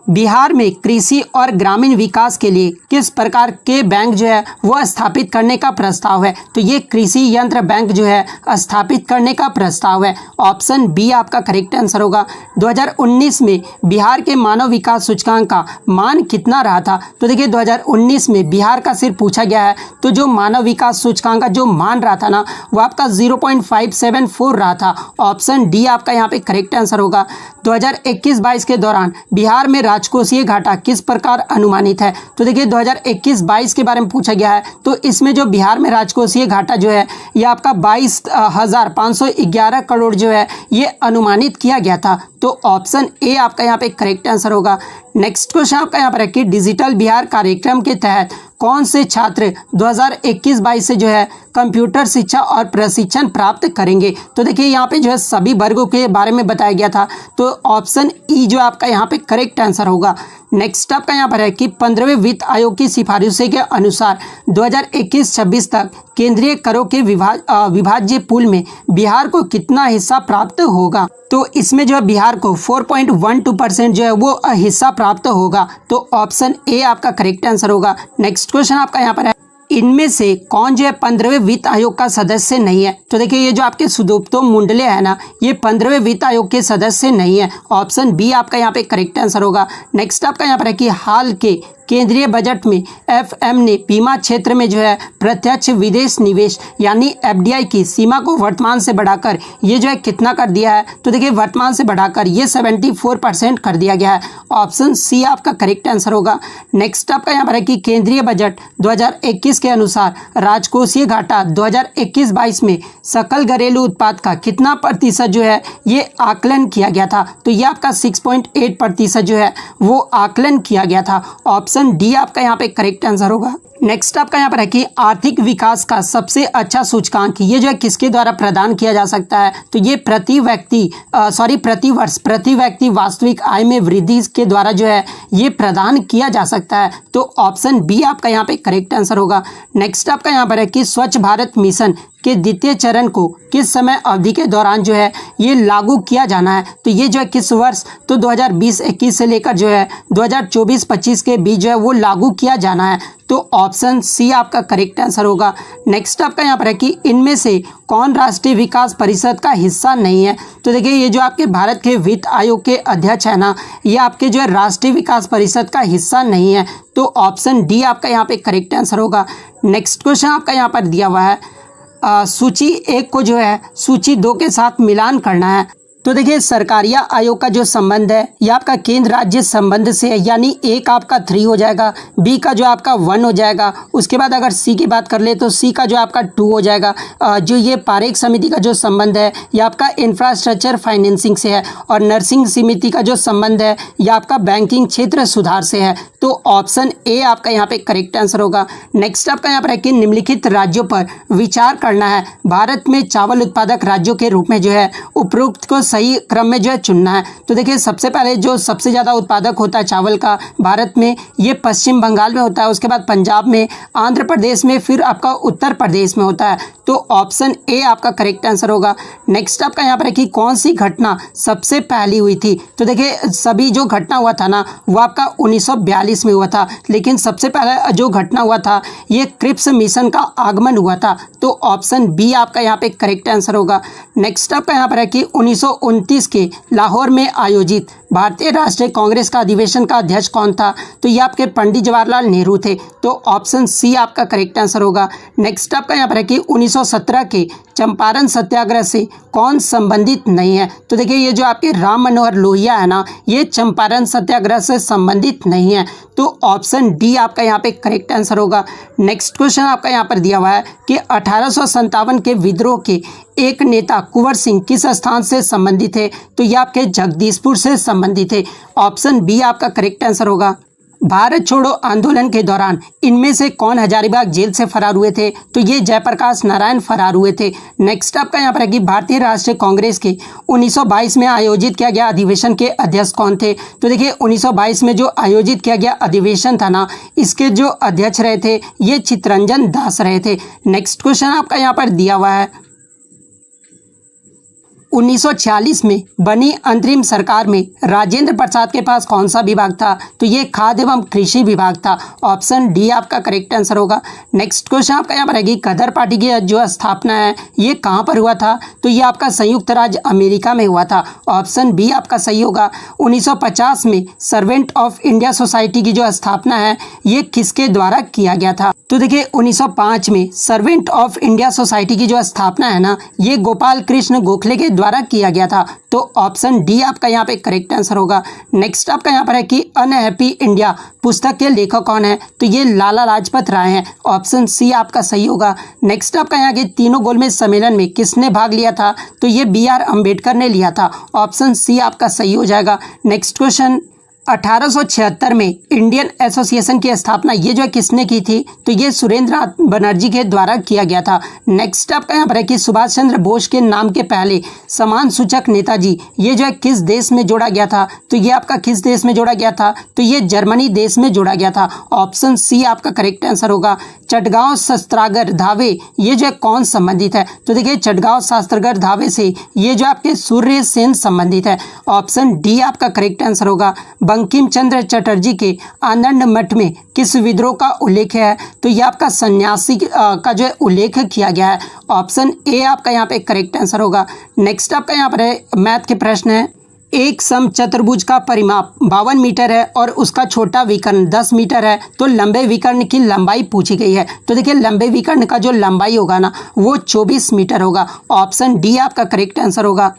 बिहार में कृषि और ग्रामीण विकास के लिए किस प्रकार के बैंक जो है वो स्थापित करने का प्रस्ताव है? तो ये कृषि यंत्र बैंक जो है स्थापित करने का प्रस्ताव है। ऑप्शन बी आपका करेक्ट आंसर होगा। 2019 में बिहार के मानव विकास सूचकांक का मान कितना रहा था? तो देखिए 2019 में बिहार का सिर्फ पूछा गया है, तो जो मानव विकास सूचकांक का जो मान रहा था ना वो आपका 0.574 रहा था। ऑप्शन डी आपका यहाँ पे करेक्ट आंसर होगा। 2021-22 के दौरान बिहार में राजकोषीय घाटा किस प्रकार अनुमानित है? तो देखिए 2021-22 के बारे में पूछा गया है, तो इसमें जो बिहार में राजकोषीय घाटा जो है ये आपका 22,511 करोड़ जो है ये अनुमानित किया गया था। तो ऑप्शन ए आपका यहाँ पे करेक्ट आंसर होगा। नेक्स्ट क्वेश्चन आपका यहाँ पर है कि डिजिटल बिहार कार्यक्रम के तहत कौन से छात्र 2021-22 से जो है कंप्यूटर शिक्षा और प्रशिक्षण प्राप्त करेंगे? तो देखिए यहाँ पे जो है सभी वर्गों के बारे में बताया गया था, तो ऑप्शन ई जो आपका यहाँ पे करेक्ट आंसर होगा। नेक्स्ट आपका यहाँ पर है कि 15वें वित्त आयोग की सिफारिशों के अनुसार 2021-26 तक केंद्रीय करों के विभाज्य पूल में बिहार को कितना हिस्सा प्राप्त होगा? तो इसमें जो है बिहार को 4.12% जो है वो हिस्सा प्राप्त होगा। तो ऑप्शन ए आपका करेक्ट आंसर होगा। नेक्स्ट क्वेश्चन आपका यहाँ पर है, इनमें से कौन जो है 15वें वित्त आयोग का सदस्य नहीं है? तो देखिए ये जो आपके सुदीप्तो मुंडले है ना, ये 15वें वित्त आयोग के सदस्य नहीं है। ऑप्शन बी आपका यहाँ पे करेक्ट आंसर होगा। नेक्स्ट आपका यहाँ पर है कि हाल के केंद्रीय बजट में एफएम ने बीमा क्षेत्र में जो है प्रत्यक्ष विदेश निवेश यानी एफडीआई की सीमा को वर्तमान से बढ़ाकर ये जो है कितना कर दिया है? तो देखिए वर्तमान से बढ़ाकर ये 74% कर दिया गया है। ऑप्शन सी आपका करेक्ट आंसर होगा। नेक्स्ट आपका यहाँ पर है कि केंद्रीय बजट 2021 के अनुसार राजकोषीय घाटा 2021-22 में सकल घरेलू उत्पाद का कितना प्रतिशत जो है ये आकलन किया गया था? तो ये आपका 6.8% जो है वो आकलन किया गया था। ऑप्शन डी आपका यहाँ पे करेक्ट आंसर होगा। नेक्स्ट आपका यहाँ पर है कि आर्थिक विकास का सबसे अच्छा सूचकांक ये जो है किसके द्वारा प्रदान किया जा सकता है? तो ये प्रति वर्ष प्रति व्यक्ति वास्तविक आय में वृद्धि के द्वारा जो है ये प्रदान किया जा सकता है। तो ऑप्शन बी आपका यहाँ पे करेक्ट आंसर होगा। नेक्स्ट आपका यहाँ पर है कि स्वच्छ भारत मिशन के द्वितीय चरण को किस समय अवधि के दौरान जो है ये लागू किया जाना है? तो ये जो है किस वर्ष? तो 2020-21 से लेकर जो है 2024-25 के बीच जो है वो लागू किया जाना है। तो ऑप्शन सी आपका करेक्ट आंसर होगा। नेक्स्ट आपका यहाँ पर है कि इनमें से कौन राष्ट्रीय विकास परिषद का हिस्सा नहीं है? तो देखिए ये जो आपके भारत के वित्त आयोग के अध्यक्ष है ना, ये आपके जो है राष्ट्रीय विकास परिषद का हिस्सा नहीं है। तो ऑप्शन डी आपका यहाँ पे करेक्ट आंसर होगा। नेक्स्ट क्वेश्चन आपका यहाँ पर दिया हुआ है, सूची 1 को जो है सूची 2 के साथ मिलान करना है। तो देखिए सरकारिया आयोग का जो संबंध है ये आपका केंद्र राज्य संबंध से है, यानी एक आपका 3 हो जाएगा, बी का जो आपका 1 हो जाएगा। उसके बाद अगर सी की बात कर ले तो सी का जो आपका 2 हो जाएगा। जो ये पारेख समिति का जो संबंध है ये आपका इंफ्रास्ट्रक्चर फाइनेंसिंग से है, और नर्सिंग समिति का जो संबंध है ये आपका बैंकिंग क्षेत्र सुधार से है। तो ऑप्शन ए आपका यहाँ पे करेक्ट आंसर होगा। नेक्स्ट आपका यहाँ पर है कि निम्नलिखित राज्यों पर विचार करना है। भारत में चावल उत्पादक राज्यों के रूप में जो है उपरोक्त को सही क्रम में जो है चुनना है। तो देखिए सबसे पहले जो सबसे ज़्यादा उत्पादक होता है चावल का भारत में, ये पश्चिम बंगाल में होता है, उसके बाद पंजाब में, आंध्र प्रदेश में, फिर आपका उत्तर प्रदेश में होता है। तो ऑप्शन ए आपका करेक्ट आंसर होगा। नेक्स्ट आपका यहाँ पर है कि कौन सी घटना सबसे पहली हुई थी? तो देखिए सभी जो घटना हुआ था ना वो आपका 1942 में हुआ था, लेकिन सबसे पहले जो घटना हुआ था ये क्रिप्स मिशन का आगमन हुआ था। तो ऑप्शन बी आपका यहाँ पे करेक्ट आंसर होगा। नेक्स्ट आपका यहाँ पर है कि 1929 के लाहौर में आयोजित भारतीय राष्ट्रीय कांग्रेस का अधिवेशन का अध्यक्ष कौन था? तो ये आपके पंडित जवाहरलाल नेहरू थे। तो ऑप्शन सी आपका करेक्ट आंसर होगा। नेक्स्ट आपका यहाँ पर है कि 1917 के चंपारण सत्याग्रह से कौन संबंधित नहीं है? तो देखिए ये जो आपके राम मनोहर लोहिया है ना, ये चंपारण सत्याग्रह से संबंधित नहीं है। तो ऑप्शन डी आपका यहाँ पे करेक्ट आंसर होगा। नेक्स्ट क्वेश्चन आपका यहाँ पर दिया हुआ है कि 1857 के विद्रोह के एक नेता कुंवर सिंह किस स्थान से संबंधित थे? तो ये आपके जगदीशपुर से संबंधित थे। ऑप्शन बी आपका करेक्ट आंसर होगा। भारत छोड़ो आंदोलन के दौरान इनमें से कौन हजारीबाग जेल से फरार हुए थे? तो ये जयप्रकाश नारायण फरार हुए थे। नेक्स्ट आपका यहाँ पर है कि भारतीय राष्ट्रीय कांग्रेस के 1922 में आयोजित किया गया अधिवेशन के अध्यक्ष कौन थे? तो देखिए 1922 में जो आयोजित किया गया अधिवेशन था ना, इसके जो अध्यक्ष रहे थे ये चित्तरंजन दास रहे थे। नेक्स्ट क्वेश्चन आपका यहाँ पर दिया हुआ है, 1946 में बनी अंतरिम सरकार में राजेंद्र प्रसाद के पास कौन सा विभाग था? तो ये खाद्य एवं कृषि विभाग था। ऑप्शन डी आपका करेक्ट आंसर होगा। नेक्स्ट क्वेश्चन आपका यहाँ पर है कि गदर पार्टी की जो स्थापना है ये कहाँ पर हुआ था? तो ये आपका संयुक्त राज्य अमेरिका में हुआ था। ऑप्शन बी आपका सही होगा। 1950 में सर्वेंट ऑफ इंडिया सोसाइटी की जो स्थापना है ये किसके द्वारा किया गया था? तो देखिए 1905 में सर्वेंट ऑफ इंडिया सोसाइटी की जो स्थापना है ना ये गोपाल कृष्ण गोखले के द्वारा किया गया था। तो ऑप्शन डी आपका यहाँ पे करेक्ट आंसर होगा। नेक्स्ट आपका यहाँ पर है कि अनहैप्पी इंडिया पुस्तक के लेखक कौन है? तो ये लाला लाजपत राय हैं। ऑप्शन सी आपका सही होगा। नेक्स्ट आपका यहाँ के तीनों गोलमेज सम्मेलन में किसने भाग लिया था? तो ये बी.आर. अम्बेडकर ने लिया था। ऑप्शन सी आपका सही हो जाएगा। नेक्स्ट क्वेश्चन 1876 में इंडियन एसोसिएशन की स्थापना ये जो है किसने की थी? तो ये सुरेंद्रनाथ बनर्जी के द्वारा किया गया था। नेक्स्ट आपका यहाँ पर है कि सुभाष चंद्र बोस के नाम के पहले समान सूचक नेताजी ये जो है किस देश में जोड़ा गया था? तो ये आपका किस देश में जोड़ा गया था? तो ये जर्मनी देश में जोड़ा गया था। ऑप्शन सी आपका करेक्ट आंसर होगा। चटगांव शस्त्रागार धावे ये जो है कौन संबंधित है? तो देखिए चटगांव शस्त्रागार धावे से ये जो आपके सूर्य सेन संबंधित है। ऑप्शन डी आपका करेक्ट आंसर होगा। बंकिम चंद्र चटर्जी के आनंद मठ में किस विद्रोह का उल्लेख है? तो ये आपका सन्यासी का जो है उल्लेख किया गया है। ऑप्शन ए आपका यहाँ पे करेक्ट आंसर होगा। नेक्स्ट आपका यहाँ पर है मैथ के प्रश्न है। एक समचतुर्भुज का परिमाप 52 मीटर है और उसका छोटा विकर्ण 10 मीटर है तो लंबे विकर्ण की लंबाई पूछी गई है। तो देखिए लंबे विकर्ण का जो लंबाई होगा ना वो 24 मीटर होगा। ऑप्शन डी आपका करेक्ट आंसर होगा।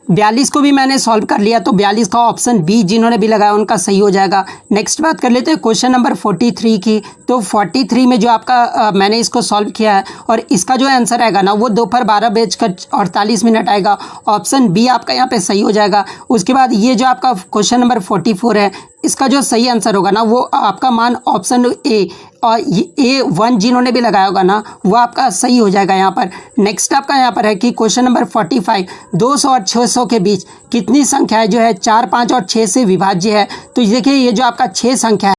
42 को भी मैंने सॉल्व कर लिया तो 42 का ऑप्शन बी जिन्होंने भी लगाया उनका सही हो जाएगा। नेक्स्ट बात कर लेते हैं क्वेश्चन नंबर 43 की। तो 43 में जो आपका मैंने इसको सॉल्व किया है और इसका जो आंसर आएगा ना वो दोपहर 12:48 आएगा। ऑप्शन बी आपका यहाँ पे सही हो जाएगा। उसके बाद ये जो आपका क्वेश्चन नंबर 44 है इसका जो सही आंसर होगा ना वो आपका मान ऑप्शन ए और A1 जिन्होंने भी लगाया होगा ना वो आपका सही हो जाएगा यहाँ पर। नेक्स्ट आपका यहाँ पर है कि क्वेश्चन नंबर 45 200 और 600 के बीच कितनी संख्याएं जो है 4, 5 और 6 से विभाज्य है? तो देखिए ये जो आपका 6 संख्या है